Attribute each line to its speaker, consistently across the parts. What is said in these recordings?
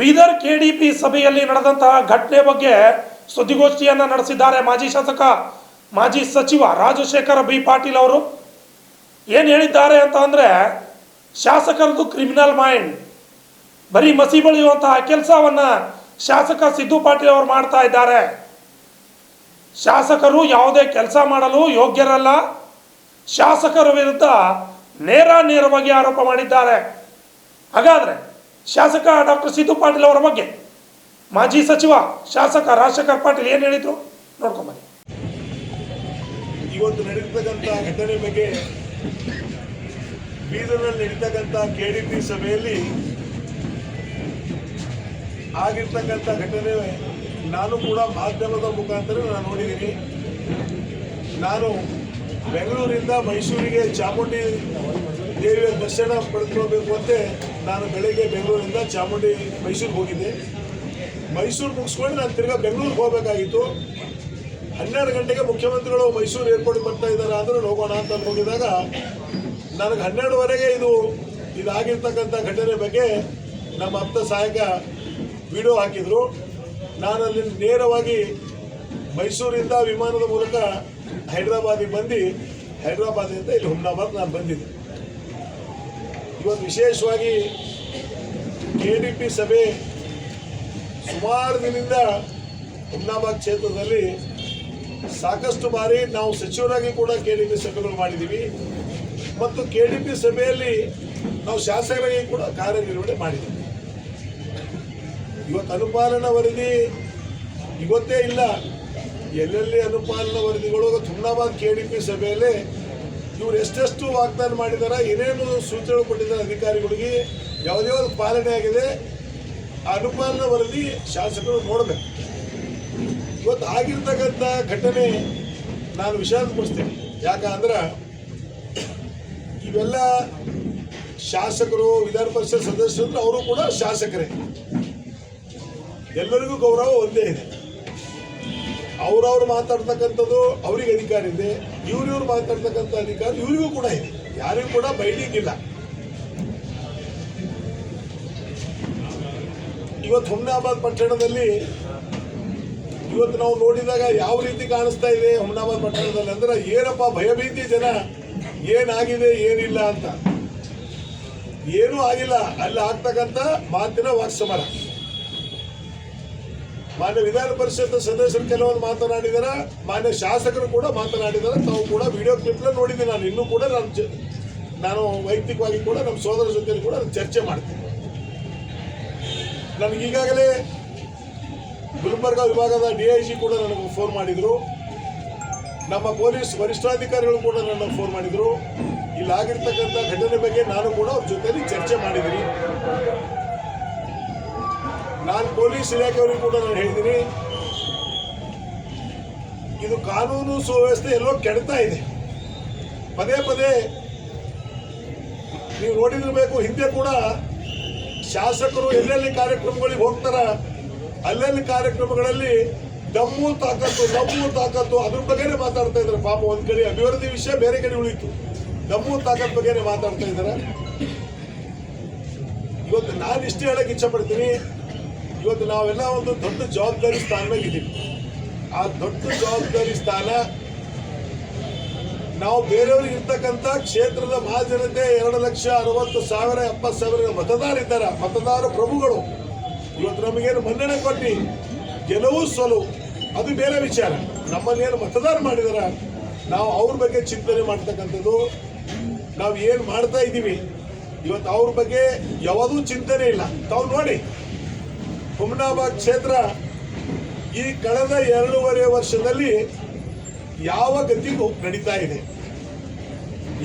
Speaker 1: Bidar KDP ಸಭೆಯಲ್ಲಿ ನಡೆದಂತಹ ಘಟನೆ ಬಗ್ಗೆ ಸುದ್ದಿಗೋಷ್ಠಿಯನ್ನು ನಡೆಸಿದ್ದಾರೆ ಮಾಜಿ ಶಾಸಕ ಮಾಜಿ ಸಚಿವ ರಾಜಶೇಖರ ಬಿ ಪಾಟೀಲ್ ಅವರು. ಏನು ಹೇಳಿದ್ದಾರೆ ಅಂತ ಅಂದರೆ, ಶಾಸಕರದು ಕ್ರಿಮಿನಲ್ ಮೈಂಡ್, ಬರೀ ಮಸಿ ಬಳಿಯುವಂತಹ ಕೆಲಸವನ್ನು ಶಾಸಕ ಸಿದ್ದು ಪಾಟೀಲ್ ಅವರು ಮಾಡ್ತಾ ಇದ್ದಾರೆ. ಶಾಸಕರು ಯಾವುದೇ ಕೆಲಸ ಮಾಡಲು ಯೋಗ್ಯರಲ್ಲ. ಶಾಸಕರ ವಿರುದ್ಧ ನೇರವಾಗಿ ಆರೋಪ ಮಾಡಿದ್ದಾರೆ. ಹಾಗಾದರೆ ಶಾಸಕ ಡಾಕ್ಟರ್ ಸಿದ್ದು ಪಾಟೀಲ್ ಅವರ ಬಗ್ಗೆ ಮಾಜಿ ಸಚಿವ ಶಾಸಕ ರಾಜಶೇಖರ ಪಾಟೀಲ್ ಏನು ಹೇಳಿದ್ರು ನೋಡ್ಕೊಂಬನ್ನಿ.
Speaker 2: ಇವತ್ತು ನಡೀತಕ್ಕಂಥ ಘಟನೆ ಬಗ್ಗೆ ಬೀದರ್ನಲ್ಲಿ ನಡೀತಕ್ಕಂಥ ಕೆಡಿಪಿ ಸಭೆಯಲ್ಲಿ ಆಗಿರ್ತಕ್ಕಂಥ ಘಟನೆ ನಾನು ಕೂಡ ಮಾಧ್ಯಮದ ಮುಖಾಂತರ ನಾನು ನೋಡಿದ್ದೀನಿ. ನಾನು ಬೆಂಗಳೂರಿಂದ ಮೈಸೂರಿಗೆ ಚಾಮುಂಡಿ ದೇವಿಯ ದರ್ಶನ ಪಡೆದುಕೊಳ್ಬೇಕು ಅಂತ ನಾನು ಬೆಳಗ್ಗೆ ಬೆಂಗಳೂರಿಂದ ಮೈಸೂರಿಗೆ ಹೋಗಿದ್ದೆ. ಮೈಸೂರು ಮುಗಿಸ್ಕೊಂಡು ನಾನು ತಿರ್ಗಾ ಬೆಂಗಳೂರಿಗೆ ಹೋಗಬೇಕಾಗಿತ್ತು. 12 ಗಂಟೆಗೆ ಮುಖ್ಯಮಂತ್ರಿಗಳು ಮೈಸೂರು ಏರ್ಪೋರ್ಟ್ಗೆ ಬರ್ತಾ ಇದ್ದಾರೆ ಅಂದ್ರೆ ಹೋಗೋಣ ಅಂತ ಹೋಗಿದಾಗ ನನಗೆ 12ವರೆಗೆ ಇದಾಗಿರ್ತಕ್ಕಂಥ ಘಟನೆ ಬಗ್ಗೆ ನಮ್ಮ ಆಪ್ತ ಸಹಾಯಕ ವಿಡಿಯೋ ಹಾಕಿದರು. ನಾನು ಅಲ್ಲಿ ನೇರವಾಗಿ ಮೈಸೂರಿಂದ ವಿಮಾನದ ಮೂಲಕ ಹೈದರಾಬಾದಿಗೆ ಬಂದು ಹೈದರಾಬಾದಿಂದ ಇಲ್ಲಿ ಹುಮ್ನಾಬಾದ್ ನಾನು ಬಂದಿದ್ದೆ. ಇವತ್ತು ವಿಶೇಷವಾಗಿ ಕೆಡಿಪಿ ಸಭೆ ಸುಮಾರು ದಿನದಿಂದ ಹುಮ್ನಾಬಾದ್ ಕ್ಷೇತ್ರದಲ್ಲಿ ಸಾಕಷ್ಟು ಬಾರಿ ನಾವು ಸಚಿವರಾಗಿ ಕೂಡ ಕೆಡಿಪಿ ಸಭೆಗಳು ಮಾಡಿದ್ದೀವಿ ಮತ್ತು ಕೆಡಿಪಿ ಸಭೆಯಲ್ಲಿ ನಾವು ಶಾಸಕರಾಗಿ ಕೂಡ ಕಾರ್ಯನಿರ್ವಹಣೆ ಮಾಡಿದ್ದೀವಿ. ಇವತ್ತು ಅನುಪಾಲನಾ ವರದಿ ಇವತ್ತೇ ಇಲ್ಲ, ಎಲ್ಲೆಲ್ಲಿ ಅನುಪಾಲನಾ ವರದಿಗಳು ಹುಮ್ನಾಬಾದ್ ಕೆಡಿಪಿ ಸಭೆಯಲ್ಲಿ ಇವರು ಎಷ್ಟೆಷ್ಟು ವಾಗ್ದಾನ ಮಾಡಿದ್ದಾರೆ, ಏನೇನು ಸೂಚನೆ ಕೊಟ್ಟಿದ್ದಾರೆ ಅಧಿಕಾರಿಗಳಿಗೆ, ಯಾವುದೇ ಒಂದು ಪಾಲನೆ ಆಗಿದೆ, ಆ ಅನುಪಾಲನಾ ವರದಿ ಶಾಸಕರು ನೋಡಬೇಕು. ಇವತ್ತು ಆಗಿರ್ತಕ್ಕಂಥ ಘಟನೆ ನಾನು ವಿಷಾದಪಡಿಸ್ತೀನಿ. ಯಾಕಂದ್ರೆ ಇವೆಲ್ಲ ಶಾಸಕರು, ವಿಧಾನ ಪರಿಷತ್ ಸದಸ್ಯರು, ಅವರು ಕೂಡ ಶಾಸಕರೇ, ಎಲ್ಲರಿಗೂ ಗೌರವ ಒಂದೇ ಇದೆ. ಅವ್ರವ್ರು ಮಾತಾಡ್ತಕ್ಕಂಥದ್ದು ಅವ್ರಿಗೆ ಅಧಿಕಾರ ಇದೆ, ಇವ್ರಿವ್ರು ಮಾತಾಡ್ತಕ್ಕಂಥ ಅಧಿಕಾರ ಇವರಿಗೂ ಕೂಡ ಇದೆ, ಯಾರಿಗೂ ಕೂಡ ಬೈಲಿಕ್ಕಿಲ್ಲ. ಇವತ್ತು ಹುಮ್ನಾಬಾದ್ ಪಟ್ಟಣದಲ್ಲಿ ಇವತ್ತು ನಾವು ನೋಡಿದಾಗ ಯಾವ ರೀತಿ ಕಾಣಿಸ್ತಾ ಇದೆ ಹುಮ್ನಾಬಾದ್ ಪಟ್ಟಣದಲ್ಲಿ ಅಂದ್ರೆ, ಏನಪ್ಪ ಭಯಭೀತಿ ಜನ, ಏನಾಗಿದೆ ಏನಿಲ್ಲ ಅಂತ. ಏನೂ ಆಗಿಲ್ಲ, ಅಲ್ಲಿ ಆಗ್ತಕ್ಕಂಥ ಮಾತಿನ ವಾಕ್ಸಮರ. ಮಾನ್ಯ ವಿಧಾನ ಪರಿಷತ್ ಸದಸ್ಯರು ಕೆಲವೊಂದು ಮಾತನಾಡಿದಾರೆ, ಮಾನ್ಯ ಶಾಸಕರು ಕೂಡ ಮಾತನಾಡಿದ್ದಾರೆ. ತಾವು ಕೂಡ ವಿಡಿಯೋ ಕ್ಲಿಪ್ನ ನೋಡಿದ್ದೀನಿ. ನಾನು ಇನ್ನೂ ಕೂಡ ನಾನು ವೈಯಕ್ತಿಕವಾಗಿ ಕೂಡ ನಮ್ಮ ಸೋದರ ಜೊತೆಲಿ ಕೂಡ ಚರ್ಚೆ ಮಾಡ್ತೀನಿ. ನನಗೆ ಈಗಾಗಲೇ ಗುಲ್ಬರ್ಗಾ ವಿಭಾಗದ DIG ಕೂಡ ನನಗೆ ಫೋನ್ ಮಾಡಿದರು, ನಮ್ಮ ಪೊಲೀಸ್ ವರಿಷ್ಠಾಧಿಕಾರಿಗಳು ಕೂಡ ನನಗೆ ಫೋನ್ ಮಾಡಿದರು. ಇಲ್ಲಾಗಿರ್ತಕ್ಕಂಥ ಘಟನೆ ಬಗ್ಗೆ ನಾನು ಕೂಡ ಅವ್ರ ಜೊತೆಲಿ ಚರ್ಚೆ ಮಾಡಿದ್ದೀನಿ. ನಾನು ಪೊಲೀಸ್ ಇಲಾಖೆಯವರಿಗೆ ಕೂಡ ನಾನು ಹೇಳಿದ್ದೀನಿ, ಇದು ಕಾನೂನು ಸುವ್ಯವಸ್ಥೆ ಎಲ್ಲೋ ಕೆಡ್ತಾ ಇದೆ. ಪದೇ ಪದೇ ನೀವು ನೋಡಿದಿರಬೇಕು, ಹಿಂದೆ ಕೂಡ ಶಾಸಕರು ಎಲ್ಲೆಲ್ಲಿ ಕಾರ್ಯಕ್ರಮಗಳಿಗೆ ಹೋಗ್ತಾರ, ಅಲ್ಲೆಲ್ಲಿ ಕಾರ್ಯಕ್ರಮಗಳಲ್ಲಿ ದಮ್ಮು ತಾಕತ್ತು ಅದ್ರ ಬಗ್ಗೆನೇ ಮಾತಾಡ್ತಾ ಇದ್ದಾರೆ. ಪಾಪ ಒಂದ್ ಕಡೆ ಅಭಿವೃದ್ಧಿ ವಿಷಯ ಬೇರೆ ಕಡೆ ಉಳಿತು, ದಮ್ಮು ತಾಕತ್ ಬಗ್ಗೆನೇ ಮಾತಾಡ್ತಾ ಇದ್ದಾರೆ. ಇವತ್ತು ನಾನು ಇಷ್ಟೇ ಹೇಳಕ್ ಇಚ್ಛೆ ಪಡ್ತೀನಿ, ಇವತ್ತು ನಾವೆಲ್ಲ ಒಂದು ದೊಡ್ಡ ಜವಾಬ್ದಾರಿ ಸ್ಥಾನದಾಗಿದ್ದೀವಿ. ಆ ದೊಡ್ಡ ಜವಾಬ್ದಾರಿ ಸ್ಥಾನ ನಾವು ಬೇರೆಯವ್ರಿಗೆ ಇರ್ತಕ್ಕಂಥ ಕ್ಷೇತ್ರದ ಮಹಾಜನತೆ 2,60,000 70,000 ಮತದಾರರಿದ್ದಾರೆ, ಮತದಾರ ಪ್ರಭುಗಳು. ಇವತ್ತು ನಮಗೇನು ಮನ್ನಣೆ ಕೊಟ್ಟು ಗೆಲುವು ಸೋಲು ಅದು ಬೇರೆ ವಿಚಾರ. ನಮ್ಮಲ್ಲಿ ಏನು ಮತದಾರ ಮಾಡಿದಾರ, ನಾವು ಅವ್ರ ಬಗ್ಗೆ ಚಿಂತನೆ ಮಾಡ್ತಕ್ಕಂಥದ್ದು, ನಾವು ಏನು ಮಾಡ್ತಾ ಇದ್ದೀವಿ ಇವತ್ತು ಅವ್ರ ಬಗ್ಗೆ ಯಾವುದೂ ಚಿಂತನೆ ಇಲ್ಲ. ತಾವು ನೋಡಿ, ಹುಮ್ನಾಬಾದ್ ಕ್ಷೇತ್ರ ಈ ಕಳೆದ 2.5 ವರ್ಷದಲ್ಲಿ ಯಾವ ಗತಿಗೂ ನಡೀತಾ ಇದೆ,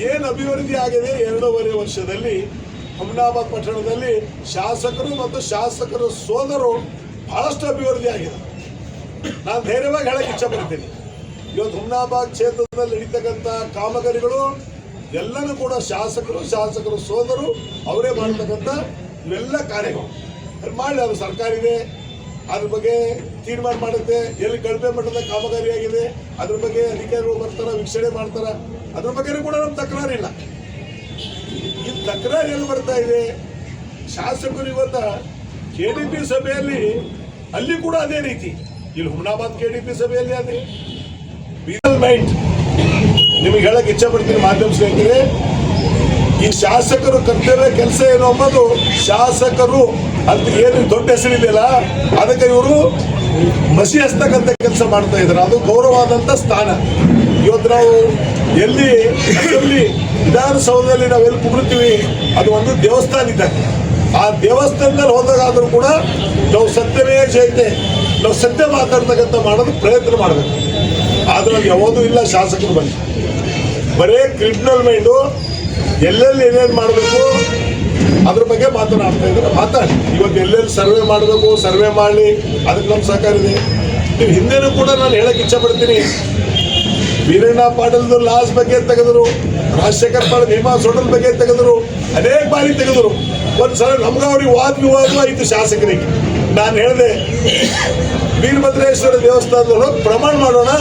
Speaker 2: ಏನು ಅಭಿವೃದ್ಧಿ ಆಗಿದೆ 2.5 ವರ್ಷದಲ್ಲಿ ಹುಮ್ನಾಬಾದ್ ಪಟ್ಟಣದಲ್ಲಿ. ಶಾಸಕರು ಮತ್ತು ಶಾಸಕರ ಸೋದರರು ಬಹಳಷ್ಟು ಅಭಿವೃದ್ಧಿ ಆಗಿದೆ. ನಾನು ಧೈರ್ಯವಾಗಿ ಹೇಳಕ್ಕೆ ಇಚ್ಛೆ ಪಡ್ತೀನಿ, ಇವತ್ತು ಹುಮ್ನಾಬಾದ್ ಕ್ಷೇತ್ರದಲ್ಲಿ ನಡೀತಕ್ಕಂಥ ಕಾಮಗಾರಿಗಳು ಎಲ್ಲನೂ ಕೂಡ ಶಾಸಕರು ಸೋದರರು ಅವರೇ ಮಾಡ್ತಕ್ಕಂಥ ಇವೆಲ್ಲ ಕಾರ್ಯಗಳು ಮಾಡಿ. ಅದು ಸರ್ಕಾರ ಇದೆ, ಅದ್ರ ಬಗ್ಗೆ ತೀರ್ಮಾನ ಮಾಡುತ್ತೆ. ಎಲ್ಲಿ ಕಳಪೆ ಮಟ್ಟದ ಕಾಮಗಾರಿ ಆಗಿದೆ ಅದ್ರ ಬಗ್ಗೆ ಅಧಿಕಾರಿಗಳು ಬರ್ತಾರ, ವೀಕ್ಷಣೆ ಮಾಡ್ತಾರ. ಅದ್ರ ಬಗ್ಗೆ ಕೂಡ ನಮ್ಮ ತಕರಾರಿಲ್ಲ. ಈ ತಕರಾರು ಎಲ್ಲಿ ಬರ್ತಾ ಇದೆ, ಶಾಸಕರು ಇವತ್ತ KDP ಸಭೆಯಲ್ಲಿ ಅಲ್ಲಿ ಕೂಡ ಅದೇ ರೀತಿ, ಇಲ್ಲಿ ಹುಮ್ನಾಬಾದ್ KDP ಸಭೆಯಲ್ಲಿ ಅದೇ ಮೈಂಡ್. ನಿಮಗೆ ಹೇಳಕ್ ಇಚ್ಛೆ ಪಡ್ತೀನಿ ಮಾಧ್ಯಮ ಸ್ನೇಹಿತರೆ, ಈ ಶಾಸಕರು ಕರ್ತವ್ಯ ಕೆಲಸ ಏನು ಅಂಬೋದು, ಶಾಸಕರು ಅಂತ ಏನು ದೊಡ್ಡ ಹೆಸರಿದೆಯಲ್ಲ ಅದಕ್ಕೆ ಇವರು ಮಸಿ ಹಸ್ತಕ್ಕಂಥ ಕೆಲಸ ಮಾಡ್ತಾ ಇದ್ದಾರೆ. ಅದು ಗೌರವವಾದಂಥ ಸ್ಥಾನ. ಇವತ್ತು ನಾವು ಎಲ್ಲಿ ವಿಧಾನಸೌಧದಲ್ಲಿ ನಾವು ಎಲ್ಲಿ ಕುಡಿರ್ತೀವಿ, ಅದು ಒಂದು ದೇವಸ್ಥಾನ ಇದ್ದಾಗ. ಆ ದೇವಸ್ಥಾನದಲ್ಲಿ ಹೋದಾಗಾದ್ರೂ ಕೂಡ ನಾವು ಸತ್ಯವೇ ಜಯತೆ, ನಾವು ಸತ್ಯ ಮಾತಾಡ್ತಕ್ಕಂಥ ಮಾಡೋದು ಪ್ರಯತ್ನ ಮಾಡಬೇಕು. ಆದ್ರೆ ಅದು ಯಾವುದೂ ಇಲ್ಲ ಶಾಸಕರು ಬಂದು ಬರೇ ಕ್ರಿಮಿನಲ್ ಮೈಂಡು, ಎಲ್ಲೆಲ್ಲಿ ಏನೇನು ಮಾಡಬೇಕು ಅದ್ರ ಬಗ್ಗೆ ಮಾತನಾಡ್ತಾ ಇದ್ದಾರೆ. ಮಾತಾಡಿ, ಇವತ್ತು ಎಲ್ಲೆಲ್ಲಿ ಸರ್ವೆ ಮಾಡಬೇಕು ಸರ್ವೆ ಮಾಡಲಿ, ಅದಕ್ಕೆ ನಮ್ಮ ಸಹಕಾರ ಇದೆ. ನೀವು ಹಿಂದೆನೂ ಕೂಡ ನಾನು ಹೇಳಕ್ಕೆ ಇಚ್ಛೆ ಪಡ್ತೀನಿ, ವೀರಣ್ಣ ಪಾಟೀಲ್ದು ಲಾಸ್ ಬಗ್ಗೆ ತೆಗೆದರು, ರಾಜಶೇಖರ್ ಪಾಟೀಲ್ ಭೀಮಾ ಸೋಟಲ್ ಬಗ್ಗೆ ತೆಗೆದರು, ಅನೇಕ ಬಾರಿ ತೆಗೆದರು. ಒಂದ್ಸಲ ನಮ್ಗೆ ಅವ್ರಿಗೆ ವಾದ ವಿವಾದ ಆಯಿತು ಶಾಸಕರಿಗೆ. ನಾನು ಹೇಳಿದೆ ವೀರಭದ್ರೇಶ್ವರ ದೇವಸ್ಥಾನದೊಳಗೆ ಪ್ರಮಾಣ ಮಾಡೋಣ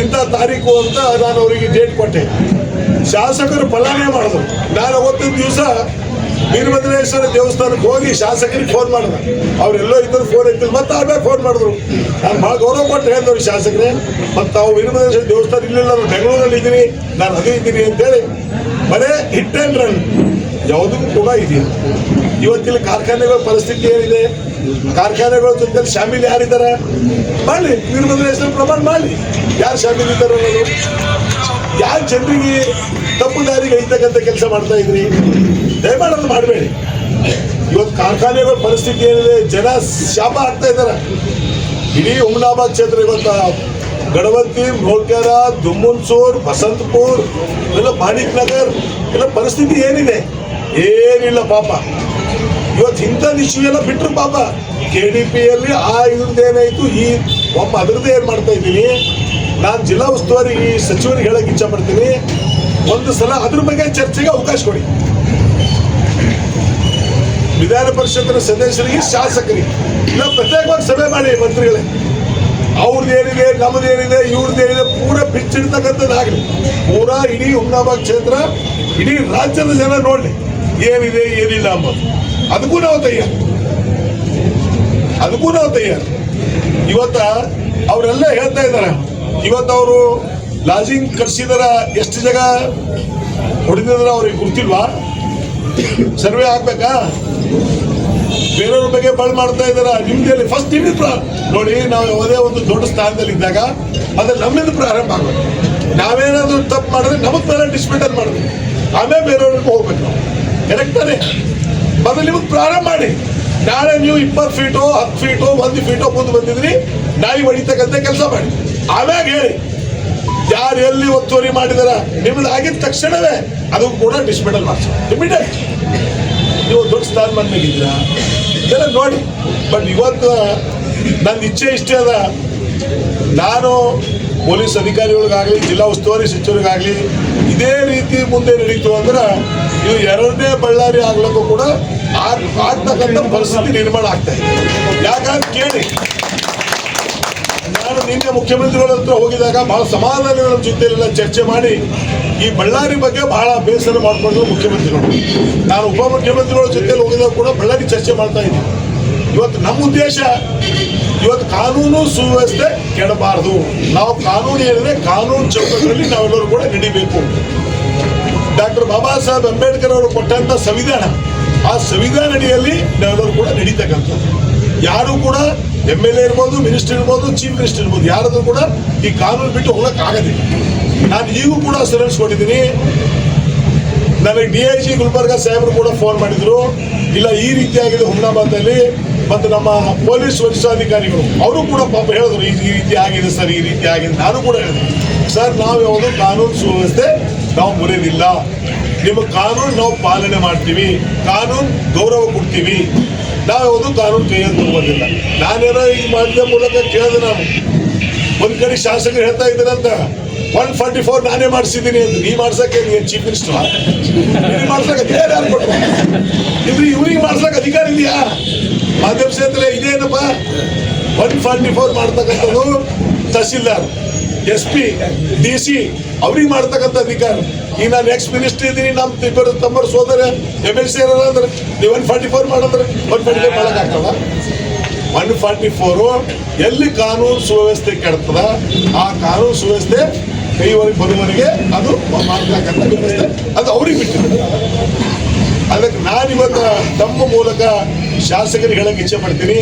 Speaker 2: ಇಂಥ ತಾರೀಕು ಅಂತ ನಾನು ಅವರಿಗೆ ಡೇಟ್ ಕೊಟ್ಟೆ. ಶಾಸಕರು ಫಲಾನೆ ಮಾಡಿದ್ರು. ನಾನು ಅವತ್ತಿನ ದಿವಸ ವೀರಭದ್ರೇಶ್ವರ ದೇವಸ್ಥಾನಕ್ಕೆ ಹೋಗಿ ಶಾಸಕರಿಗೆ ಫೋನ್ ಮಾಡಿದೆ. ಅವರೆಲ್ಲೋ ಇದ್ದರು, ಫೋನ್ ಎತ್ತಿದ್ರು. ಮತ್ತೆ ಆಮೇಲೆ ಫೋನ್ ಮಾಡಿದ್ರು. ನಾನು ಭಾಳ ಗೌರವ ಕೊಟ್ಟು ಹೇಳಿದವ್ರು ಶಾಸಕರೇ, ಮತ್ತು ತಾವು ವೀರಭದ್ರೇಶ್ವರ ದೇವಸ್ಥಾನ ಇಲ್ಲಿಲ್ಲ, ನಾನು ಬೆಂಗಳೂರಲ್ಲಿ ಇದ್ದೀನಿ, ನಾನು ಅದು ಇದ್ದೀನಿ ಅಂತೇಳಿ ಬರೇ ಹಿಟ್ ಆ್ಯಂಡ್ ರನ್ ಯಾವುದಕ್ಕೂ ಕೂಡ ಇದೆಯಲ್ಲ. ಇವತ್ತಿಲ್ಲಿ ಕಾರ್ಖಾನೆಗಳ ಪರಿಸ್ಥಿತಿ ಏನಿದೆ, ಕಾರ್ಖಾನೆಗಳ ಜೊತೆ ಶಾಮೀಲ್ ಯಾರಿದ್ದಾರೆ ಮಾಡಲಿ, ವೀರಭದ್ರೇಶ್ವರ ಪ್ರಮಾಣ ಮಾಡಲಿ, ಯಾರು ಶಾಮೀಲ್ ಇದ್ದಾರೆ ಅನ್ನೋದು. ಯಾರು ಜನರಿಗೆ ತಪ್ಪು ದಾರಿಗೆ ಐತಕ್ಕಂಥ ಕೆಲಸ ಮಾಡ್ತಾ ಇದ್ರಿ, ದಯಮಾಡೋದು ಮಾಡಬೇಡಿ. ಇವತ್ತು ಕಾರ್ಖಾನೆಗಳ ಪರಿಸ್ಥಿತಿ ಏನಿದೆ, ಜನ ಶಾಪ ಆಗ್ತಾ ಇದ್ದಾರೆ. ಇಡೀ ಹುಮ್ನಾಬಾದ್ ಕ್ಷೇತ್ರ ಇವತ್ತು ಗಡವಂತಿ, ಮೋಲ್ಕ್ಯಾರ, ದುಮ್ಮನ್ಸೂರ್, ಬಸಂತಪುರ್, ಎಲ್ಲ ಮಾಣಿಕ್ ನಗರ್ ಎಲ್ಲ ಪರಿಸ್ಥಿತಿ ಏನಿದೆ, ಏನಿಲ್ಲ ಪಾಪ. ಇವತ್ತು ಇಂಥದ್ದು ಇಶ್ಯೂ ಎಲ್ಲ ಬಿಟ್ಟರು ಪಾಪ. KDPಯಲ್ಲಿ ಇದ್ರದ್ದು ಏನಾಯಿತು, ಈ ಒಬ್ಬ ಅದ್ರದ್ದು ಏನು ಮಾಡ್ತಾ ಇದ್ದೀನಿ. ನಾನು ಜಿಲ್ಲಾ ಉಸ್ತುವಾರಿ ಈ ಸಚಿವರಿಗೆ ಹೇಳಕ್ಕೆ ಇಚ್ಛೆ ಪಡ್ತೀನಿ, ಒಂದು ಸಲ ಅದ್ರ ಬಗ್ಗೆ ಚರ್ಚೆಗೆ ಅವಕಾಶ ಕೊಡಿ. ವಿಧಾನ ಪರಿಷತ್ತಿನ ಸದಸ್ಯರಿಗೆ, ಶಾಸಕರಿಗೆ ಇಲ್ಲ ಪ್ರತ್ಯೇಕವಾಗಿ ಸಭೆ ಮಾಡಿ ಮಂತ್ರಿಗಳೇ. ಅವ್ರದ್ದು ಏನಿದೆ, ನಮ್ಮದು ಏನಿದೆ, ಇವ್ರದ್ದು ಏನಿದೆ ಪೂರ ಬಿಚ್ಚಿಡ್ತಕ್ಕಂಥದ್ದಾಗಲಿ. ಪೂರಾ ಇಡೀ ಹುಮ್ನಾಬಾದ್ ಕ್ಷೇತ್ರ, ಇಡೀ ರಾಜ್ಯದ ಜನ ನೋಡಲಿ ಏನಿದೆ ಏನಿಲ್ಲ ಅಂಬೋದು. ಅದಕ್ಕೂ ನಾವು ತಯಾರು. ಇವತ್ತ ಅವರೆಲ್ಲ ಹೇಳ್ತಾ ಇದ್ದಾರೆ, ಇವತ್ತು ಅವರು ಲಾಜಿಂಗ್ ಕಟ್ಸಿದಾರ, ಎಷ್ಟು ಜಾಗ ಹೊಡೆದಿದ್ರೆ ಅವ್ರಿಗೆ ಗೊತ್ತಿಲ್ವಾ? ಸರ್ವೆ ಆಗ್ಬೇಕಾ? ಬೇರೆಯವ್ರ ಬಗ್ಗೆ ಬಳ ಮಾಡ್ತಾ ಇದಾರ. ನಿಮ್ದಲ್ಲಿ ಫಸ್ಟ್ ನಿಮ್ಮಿಂದ ನೋಡಿ, ನಾವು ಯಾವುದೇ ಒಂದು ದೊಡ್ಡ ಸ್ಥಾನದಲ್ಲಿ ಇದ್ದಾಗ ಅದು ನಮ್ಮಿಂದ ಪ್ರಾರಂಭ ಆಗಬೇಕು. ನಾವೇನಾದ್ರೂ ತಪ್ಪು ಮಾಡಿದ್ರೆ ನಮಗೆ ಮೇಲೆ ಡಿಸ್ಮೆಂಟಲ್ ಮಾಡಬೇಕು, ಆಮೇಲೆ ಬೇರೆಯವ್ರಿಗೆ ಹೋಗ್ಬೇಕು. ನಾವು ಕರೆಕ್ಟ್ ತಾನೆ? ಮೊದಲು ನಿಮಗೆ ಪ್ರಾರಂಭ ಮಾಡಿ. ನಾಳೆ ನೀವು 20 ಫೀಟು 10 ಫೀಟು 1 ಫೀಟು ಮುಂದೆ ಬಂದಿದ್ರಿ, ನಾಯಿ ಹೊಡಿತಕ್ಕಂಥ ಕೆಲಸ ಮಾಡಿ. ಆಮ್ಯಾಗ ಹೇಳಿ ಯಾರು ಎಲ್ಲಿ ಒತ್ತುವರಿ ಮಾಡಿದಾರ, ನಿಮ್ದು ಆಗಿದ ತಕ್ಷಣವೇ ಅದು ಕೂಡ ಡಿಸ್ಮೆಂಟಲ್ ಮಾಡಿಸಿ ಇಮಿಡಿಯೇಟ್. ನೀವು ದೊಡ್ಡ ಸ್ಥಾನಮಾನದಾಗಿದ್ದೀರಾ ಇದೆಲ್ಲ ನೋಡಿ. ಬಟ್ ಇವತ್ತು ನನ್ನ ಇಚ್ಛೆ ಇಷ್ಟೇ ಅದ, ನಾನು ಪೊಲೀಸ್ ಅಧಿಕಾರಿಗಳಿಗಾಗಲಿ, ಜಿಲ್ಲಾ ಉಸ್ತುವಾರಿ ಸಚಿವರಿಗಾಗಲಿ ಇದೇ ರೀತಿ ಮುಂದೆ ನಡೀತು ಅಂದ್ರೆ ಇದು 2ನೇ ಬಳ್ಳಾರಿ ಆಗ್ಲಿಕ್ಕೂ ಕೂಡ ಆಗ್ತಕ್ಕಂಥ ಪರಿಸ್ಥಿತಿ ನಿರ್ಮಾಣ ಆಗ್ತಾ ಇದೆ. ಯಾಕಂತ ಕೇಳಿ, ನಾನು ನಿನ್ನೆ ಮುಖ್ಯಮಂತ್ರಿಗಳ ಹತ್ರ ಹೋಗಿದಾಗ ಬಹಳ ಸಮಾಧಾನಗಳ ಜೊತೆಲೆಲ್ಲ ಚರ್ಚೆ ಮಾಡಿ ಈ ಬಳ್ಳಾರಿ ಬಗ್ಗೆ ಬಹಳ ಬೇಸರ ಮಾಡಿಕೊಂಡ್ರು ಮುಖ್ಯಮಂತ್ರಿಗಳು. ನಾನು ಉಪಮುಖ್ಯಮಂತ್ರಿಗಳ ಜೊತೆಲಿ ಹೋಗಿದಾಗ ಕೂಡ ಬಳ್ಳಾರಿ ಚರ್ಚೆ ಮಾಡ್ತಾ ಇದ್ದೀನಿ. ಇವತ್ತು ನಮ್ಮ ಉದ್ದೇಶ, ಇವತ್ತು ಕಾನೂನು ಸುವ್ಯವಸ್ಥೆ ಕೆಡಬಾರದು. ನಾವು ಕಾನೂನು ಏನಿದೆ ಕಾನೂನು ಚೌಕಟ್ಟಲ್ಲಿ ನಾವೆಲ್ಲರೂ ಕೂಡ ನಡಿಬೇಕು. ಡಾಕ್ಟರ್ ಬಾಬಾ ಸಾಹೇಬ್ ಅಂಬೇಡ್ಕರ್ ಅವರು ಕೊಟ್ಟಂತ ಸಂವಿಧಾನ, ಆ ಸಂವಿಧಾನ ಅಡಿಯಲ್ಲಿ ನಾವೆಲ್ಲರೂ ಕೂಡ ನಡೀತಕ್ಕಂಥದ್ದು. ಯಾರು ಕೂಡ MLA ಇರ್ಬೋದು, ಮಿನಿಸ್ಟರ್ ಇರ್ಬೋದು, ಚೀಫ್ ಮಿನಿಸ್ಟರ್ ಇರ್ಬೋದು, ಯಾರಾದ್ರೂ ಕೂಡ ಈ ಕಾನೂನು ಬಿಟ್ಟು ಹೋಗಕ್ಕೆ ಆಗೋದಿಲ್ಲ. ನಾನು ಈಗೂ ಕೂಡ ಅಸೂರೆನ್ಸ್ ಕೊಟ್ಟಿದ್ದೀನಿ. ನನಗೆ DIG ಗುಲ್ಬರ್ಗ ಸಾಹೇಬರು ಕೂಡ ಫೋನ್ ಮಾಡಿದ್ರು, ಇಲ್ಲ ಈ ರೀತಿಯಾಗಿದೆ ಹುಮ್ನಾಬಾದಲ್ಲಿ. ಮತ್ತು ನಮ್ಮ ಪೊಲೀಸ್ ವರಿಷ್ಠಾಧಿಕಾರಿಗಳು ಅವರು ಕೂಡ ಪಾಪ ಹೇಳಿದ್ರು, ಈ ರೀತಿ ಆಗಿದೆ ಸರ್, ಈ ರೀತಿ ಆಗಿದೆ. ನಾನು ಕೂಡ ಹೇಳಿದೆ, ಸರ್ ನಾವು ಯಾವುದು ಕಾನೂನು ಸುವ್ಯವಸ್ಥೆ ನಾವು ಮುರಿಯೋದಿಲ್ಲ, ನಿಮ್ಮ ಕಾನೂನು ನಾವು ಪಾಲನೆ ಮಾಡ್ತೀವಿ, ಕಾನೂನು ಗೌರವ ಕೊಡ್ತೀವಿ, ನಾವು ಯಾವುದು ಕಾನೂನು ಕೈಯಲ್ಲಿ ತಗೋದಿಲ್ಲ. ನಾನೇನೋ ಈ ಮಾಧ್ಯಮ ಮೂಲಕ ಕೇಳಿದೆ, ನಾನು ಒಂದ್ ಕಡೆ ಶಾಸಕರು ಹೇಳ್ತಾ ಇದ್ದೀರಂತ 144 ನಾನೇ ಮಾಡಿಸಿದ್ದೀನಿ ಅಂತ. ನೀ ಮಾಡ್ಸಕ್ಕೆ ನೀನು ಚೀಫ್ ಮಿನಿಸ್ಟರ್ ಮಾಡ್ಸಕ್ಕೆ ಯಾರು ಕೊಟ್ಟು ಇವ್ರಿಗೆ ಮಾಡ್ಸಕ್ಕೆ ಅಧಿಕಾರ ಇದೆಯಾ? ಮಾಧ್ಯಮ ಕ್ಷೇತ್ರ ಇದೇನಪ್ಪ 144 ಮಾಡ್ತಕ್ಕಂಥದ್ದು ತಹಸೀಲ್ದಾರ್. SP DC ಅವ್ರಿಗೆ ಮಾಡ್ತಕ್ಕಂಥ ಅಧಿಕಾರ. ಈಗ ನಾನು ಎಕ್ಸ್ ಮಿನಿಸ್ಟರ್ ಇದ್ದೀನಿ, ನಮ್ಮ ಇಬ್ಬರು ತಮ್ಮರ ಸೋದರ MLC ಅಂದ್ರೆ ನೀವು 144 ಮಾಡಿದ್ರೆ 145 ಮಾಡೋಕ್ಕಾಗ್ತದ? 144 ಎಲ್ಲಿ ಕಾನೂನು ಸುವ್ಯವಸ್ಥೆ ಕೆಡ್ತದ ಆ ಕಾನೂನು ಸುವ್ಯವಸ್ಥೆ ಕೈವರೆಗೆ ಬರುವವರೆಗೆ ಅದು ಮಾಡ್ತಕ್ಕಂಥ ವ್ಯವಸ್ಥೆ ಅದು ಅವ್ರಿಗೆ ಬಿಟ್ಟಿದೆ. ಅದಕ್ಕೆ ನಾನಿವತ್ತು ತಮ್ಮ ಮೂಲಕ ಶಾಸಕರಿಗೆ ಹೇಳಕ್ಕೆ ಇಚ್ಛೆ ಪಡ್ತೀನಿ,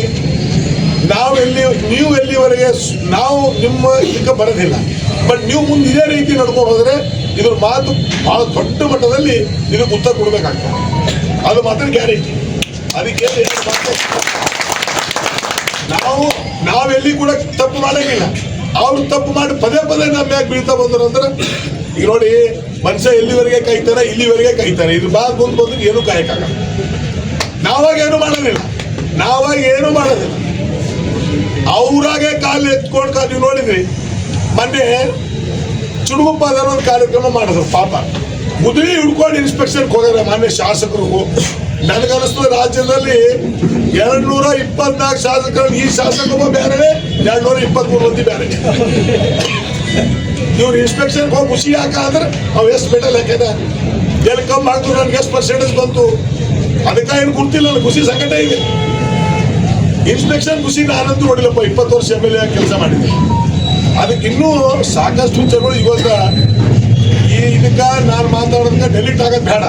Speaker 2: ನೀವು ಎಲ್ಲಿವರೆಗೆ ನಾವು ನಿಮ್ಮ ಇದಕ್ಕೆ ಬರೋದಿಲ್ಲ, ಬಟ್ ನೀವು ಮುಂದೆ ಇದೇ ರೀತಿ ನಡ್ಕೊಂಡು ಹೋದರೆ ಇದ್ರ ಮಾತು ಬಹಳ ದೊಡ್ಡ ಮಟ್ಟದಲ್ಲಿ ಇದಕ್ಕೆ ಉತ್ತರ ಕೊಡಬೇಕಾಗ್ತದೆ. ಅದು ಮಾತ್ರ ಗ್ಯಾರಂಟಿ. ಅದಕ್ಕೆ ನಾವೆಲ್ಲಿ ಕೂಡ ತಪ್ಪು ಮಾಡಂಗಿಲ್ಲ. ಅವ್ರು ತಪ್ಪು ಮಾಡಿ ಪದೇ ನಮ್ಮ ಮ್ಯಾಗ ಬೀಳ್ತಾ ಬಂದ್ರು ಅಂದ್ರೆ ಈಗ ನೋಡಿ, ಮನುಷ್ಯ ಎಲ್ಲಿವರೆಗೆ ಕಾಯ್ತಾನೆ ಇಲ್ಲಿವರೆಗೆ ಕಾಯ್ತಾನೆ. ಇದ್ರ ಬಾದ್ ಮುಂದೆ ಬಂದ್ರೆ ಏನೂ ಕಾಯಕ್ಕಾಗಲ್ಲ. ನಾವಾಗ ಏನು ಮಾಡೋದಿಲ್ಲ. ಅವರಾಗೆ ಕಾಲು ಎತ್ಕೊಂಡು ನೀವು ನೋಡಿದ್ರಿ, ಮೊನ್ನೆ ಚುಡುಗುಪ್ಪ ಅದರ ಒಂದು ಕಾರ್ಯಕ್ರಮ ಮಾಡಿದ್ರು. ಪಾಪ ಮುದುಳಿ ಹಿಡ್ಕೊಂಡು ಇನ್ಸ್ಪೆಕ್ಷನ್ಗೆ ಹೋಗ್ಯಾರ ಮಾನ್ಯ ಶಾಸಕರು. ನನಗನ್ನಿಸ್ತದೆ ರಾಜ್ಯದಲ್ಲಿ 224 ಶಾಸಕರು, ಈ ಶಾಸಕ ಬೇರೆ 223 ಮಂದಿ ಬೇರೆ. ಇವ್ರು ಇನ್ಸ್ಪೆಕ್ಷನ್ಗೆ ಹೋಗಿ ಖುಷಿ ಅಂದ್ರೆ ಅವು ಎಷ್ಟು ಮೆಡಲ್ ಹಾಕ್ಯದ, ಎಲ್ಲಿ ಕಮ್ಮಿ ಹಾಕಿದ್ರು ನನಗೆ ಎಷ್ಟು ಪರ್ಸೆಂಟೇಜ್ ಬಂತು, ಅದಕ್ಕೆ ಏನು ಗೊತ್ತಿಲ್ಲ. ನನಗೆ ಖುಷಿ ಸಂಕಟ ಇದೆ. ಇನ್ಸ್ಪೆಕ್ಷನ್ ಖುಷಿ ನಾನಂತೂ ನೋಡಿಲ್ಲಪ್ಪ. 20 ವರ್ಷ MLA ಕೆಲಸ ಮಾಡಿದ್ದೆ. ಅದಕ್ಕೆ ಇನ್ನೂ ಸಾಕಷ್ಟು ವಿಚಾರಗಳು ಇವತ್ತ ಇದಕ್ಕೆ ನಾನು ಮಾತಾಡೋದಕ್ಕೆ ಡೆಲಿಟ್ ಆಗೋದು ಬೇಡ.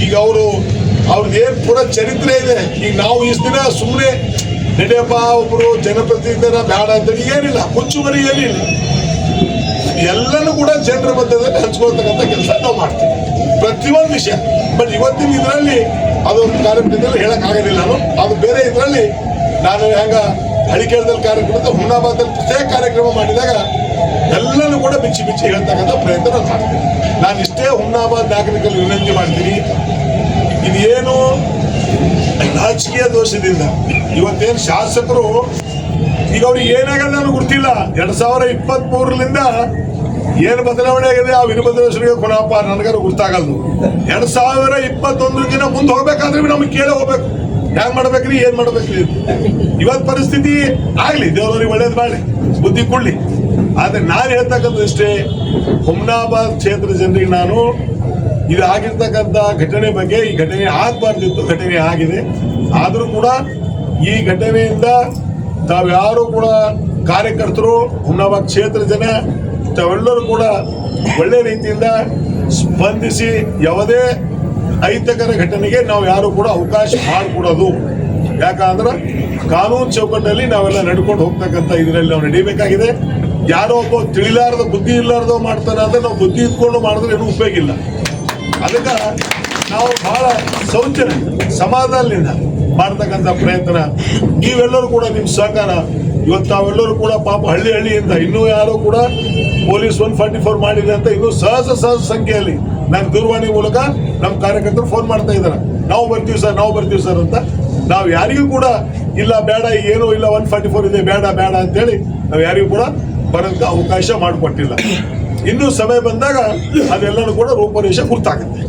Speaker 2: ಈಗ ಅವ್ರದ್ದು ಏನು ಪೂರ ಚರಿತ್ರೆ ಇದೆ. ಈಗ ನಾವು ಇಷ್ಟು ದಿನ ಸುಮ್ಮನೆ ನಡೆಯಪ್ಪ ಒಬ್ಬರು ಜನಪ್ರತಿನಿಧಿನ ಬೇಡ ಅಂತ ಏನಿಲ್ಲ, ಮುಚ್ಚುಮರಿ ಏನಿಲ್ಲ, ಎಲ್ಲನೂ ಕೂಡ ಜನರ ಮಧ್ಯದಲ್ಲಿ ಹಂಚ್ಕೊಳ್ತಕ್ಕಂಥ ಕೆಲಸ ನಾವು ಮಾಡ್ತೀವಿ ಪ್ರತಿಯೊಂದು ವಿಷಯ. ಬಟ್ ಇವತ್ತಿನ ಇದರಲ್ಲಿ ಅದೊಂದು ಕಾರ್ಯಕ್ರಮದಲ್ಲಿ ಹೇಳಕ್ಕಾಗೋದಿಲ್ಲ. ಅದು ಬೇರೆ ಇದರಲ್ಲಿ ನಾನು ಹೆಂಗ ಹಳಿಕೇಳದಲ್ಲಿ ಕಾರ್ಯಕ್ರಮ, ಹುಮ್ನಾಬಾದಲ್ಲಿ ಪ್ರತ್ಯೇಕ ಕಾರ್ಯಕ್ರಮ ಮಾಡಿದಾಗ ಎಲ್ಲನೂ ಕೂಡ ಬಿಚ್ಚಿ ಹೇಳ್ತಕ್ಕಂಥ ಪ್ರಯತ್ನ ನಾನು ಮಾಡ್ತೀನಿ. ನಾನು ಇಷ್ಟೇ ಹುಮ್ನಾಬಾದ್ ನಾಗರಿಕರಲ್ಲಿ ವಿನಂತಿ ಮಾಡ್ತೀನಿ, ಇದೇನು ರಾಜಕೀಯ ದೋಷದಿಂದ ಇವತ್ತೇನು ಶಾಸಕರು ಈಗ ಅವ್ರಿಗೆ ಏನಾಗಲ್ಲ ನನಗೆ ಗೊತ್ತಿಲ್ಲ. 2023ರಿಂದ ಏನು ಬದಲಾವಣೆ ಆಗಿದೆ ಆ ವೀರಭದ್ರೇಶ್ವರಿಗೆ ಕೊನಪ್ಪ ನನಗಾರು ಗೊತ್ತಾಗಲ್ಲ. 2021 ಮುಂದೆ ಹೋಗ್ಬೇಕಾದ್ರೆ ನಮಗೆ ಕೇಳೇ ಹೋಗ್ಬೇಕು, ಹೆಂಗ್ ಮಾಡ್ಬೇಕ್ರಿ, ಏನ್ ಮಾಡ್ಬೇಕ್ರಿ. ಇವತ್ತು ಪರಿಸ್ಥಿತಿ ಆಗ್ಲಿ, ದೇವರವ್ರಿಗೆ ಒಳ್ಳೇದು ಮಾಡಿ ಬುದ್ಧಿ ಕೊಡ್ಲಿ. ಆದ್ರೆ ನಾನು ಹೇಳ್ತಕ್ಕಂಥ ಇಷ್ಟೇ, ಹುಮ್ನಾಬಾದ್ ಕ್ಷೇತ್ರ ಜನರಿಗೆ ನಾನು ಇದು ಆಗಿರ್ತಕ್ಕಂಥ ಘಟನೆ ಬಗ್ಗೆ, ಈ ಘಟನೆ ಆಗಬಾರ್ದಿತ್ತು, ಘಟನೆ ಆಗಿದೆ. ಆದರೂ ಕೂಡ ಈ ಘಟನೆಯಿಂದ ತಾವ್ಯಾರು ಕೂಡ ಕಾರ್ಯಕರ್ತರು, ಹುಮ್ನಾಬಾದ್ ಕ್ಷೇತ್ರ ಜನ ತಾವೆಲ್ಲರೂ ಕೂಡ ಒಳ್ಳೆ ರೀತಿಯಿಂದ ಸ್ಪಂದಿಸಿ ಯಾವುದೇ ಅಹಿತಕರ ಘಟನೆಗೆ ನಾವು ಯಾರು ಕೂಡ ಅವಕಾಶ ಮಾಡಿಕೊಡೋದು. ಯಾಕಂದ್ರೆ ಕಾನೂನು ಚೌಕಟ್ಟಲ್ಲಿ ನಾವೆಲ್ಲ ನಡ್ಕೊಂಡು ಹೋಗ್ತಕ್ಕಂಥ ಇದರಲ್ಲಿ ನಾವು ನಡೀಬೇಕಾಗಿದೆ. ಯಾರೋ ಒಬ್ಬ ತಿಳಿಲಾರ್ದ ಬುದ್ಧಿ ಇಲ್ಲಾರ್ದೋ ಮಾಡ್ತಾನೆ ಅಂದ್ರೆ ನಾವು ಬುದ್ಧಿ ಇಟ್ಕೊಂಡು ಮಾಡಿದ್ರೆ ಏನೂ ಉಪಯೋಗ ಇಲ್ಲ. ಅದಕ್ಕೆ ನಾವು ಬಹಳ ಸೌಜನ್ಯ ಸಮಾಧಾನದಿಂದ ಮಾಡ್ತಕ್ಕಂಥ ಪ್ರಯತ್ನ, ನೀವೆಲ್ಲರೂ ಕೂಡ ನಿಮ್ಮ ಸಹಕಾರ. ಇವತ್ತು ತಾವೆಲ್ಲರೂ ಕೂಡ ಪಾಪ ಹಳ್ಳಿಯಿಂದ ಇನ್ನೂ ಯಾರು ಕೂಡ ಪೊಲೀಸ್ 144 ಮಾಡಿದೆ ಅಂತ ಇನ್ನೂ ಸಹಜ ಸಂಖ್ಯೆಯಲ್ಲಿ ನನ್ನ ದೂರವಾಣಿ ಮೂಲಕ ನಮ್ಮ ಕಾರ್ಯಕರ್ತರು ಫೋನ್ ಮಾಡ್ತಾ ಇದ್ದಾರೆ, ನಾವು ಬರ್ತೀವಿ ಸರ್ ಅಂತ. ನಾವು ಯಾರಿಗೂ ಕೂಡ ಇಲ್ಲ ಬೇಡ, ಏನೂ ಇಲ್ಲ, 144 ಇದೆ ಬೇಡ ಅಂತೇಳಿ ನಾವು ಯಾರಿಗೂ ಕೂಡ ಬರೋದಕ್ಕೆ ಅವಕಾಶ ಮಾಡಿಕೊಟ್ಟಿಲ್ಲ. ಇನ್ನೂ ಸಮಯ ಬಂದಾಗ ಅದೆಲ್ಲನೂ ಕೂಡ ರೂಪರೇಷೆ ಗುರ್ತಾಗುತ್ತೆ.